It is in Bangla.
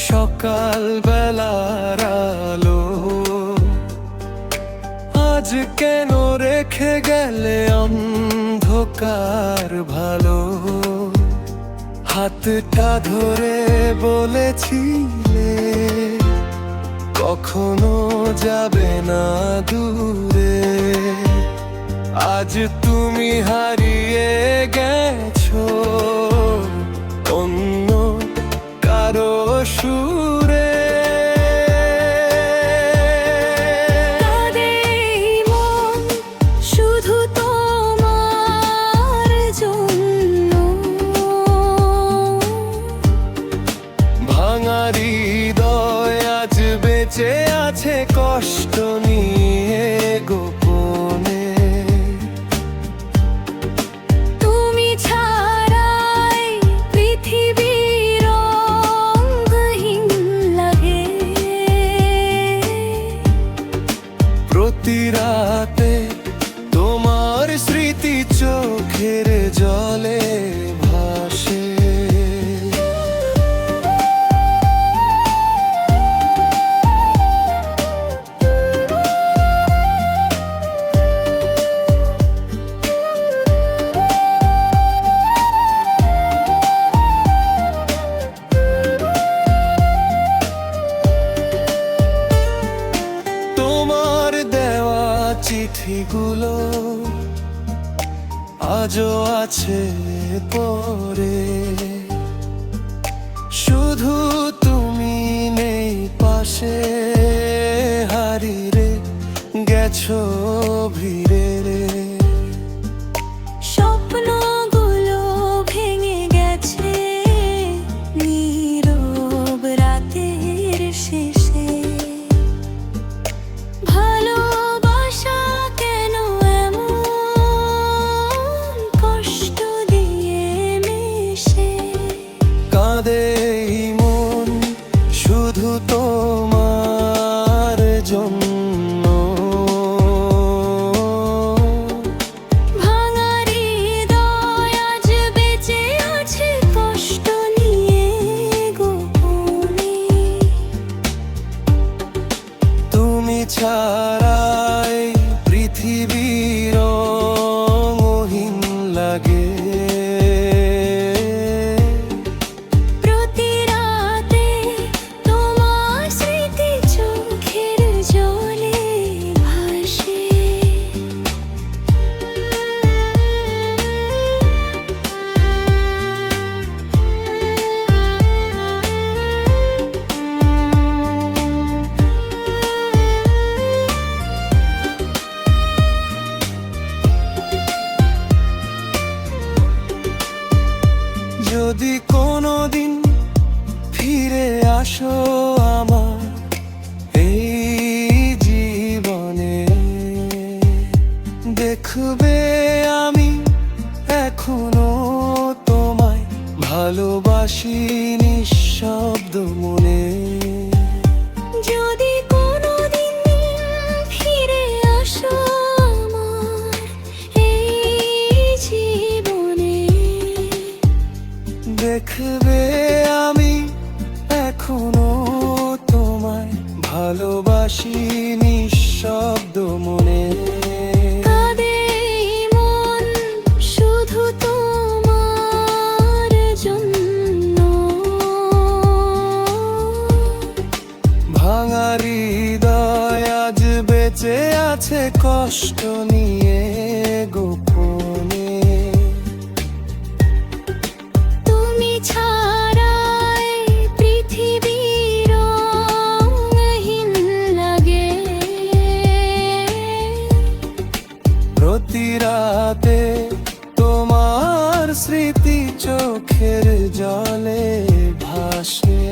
সকাল বেলার আলো, আজ কেন রেখে গেলে অন্ধকার ভালো। হাতটা ধরে বলেছিলে কখনো যাবে না দূরে, আজ তুমি হারিয়ে গেছো অন্য কারো সুরে। হৃদয় আজ বেঁচে আছে কষ্ট নিয়ে গোপনে। তুমি ছাড়াই পৃথিবীর রঙহীন লাগে। প্রতি রাতে তোমার স্মৃতি চোখের জলে ভাসে। চিঠিগুলো আজও আছে পরে, শুধু তুমি নেই পাশে। হারিয়ে গেছো ভিড়ে রে, স্বপ্নগুলো ভেঙে গেছে নীরব রাতের শেষে। ভালোবাসা কেন এমন কষ্ট দিয়ে মেশে? কাঁদে এই মন শুধু তোমার জন্য। ভাঙা হৃদয় আজ বেঁচে আছে কষ্ট নিয়ে গোপনে। তুমি ছাড়াই পৃথিবী রঙহীন লাগে। প্রতি রাতে তোমার স্মৃতি চোখের জলে ভাসে। যদি কোনোদিন ফিরে আসো আমার এই জীবনে, দেখবে আমি এখনো তোমায় ভালোবাসি নিঃশব্দ মনে। যদি কোনোদিন ফিরে আসো আমার এই জীবনে, দেখবে আমি এখনো তোমায় ভালোবাসি নিঃশব্দ মনে। কাঁদে এই মন শুধু তোমার জন্য। ভাঙা হৃদয় আজ বেঁচে আছে কষ্ট নিয়ে গোপনে। তুমি ছাড়াই পৃথিবী রঙহীন লাগে। প্রতি রাতে তোমার স্মৃতি চোখের জলে ভাসে।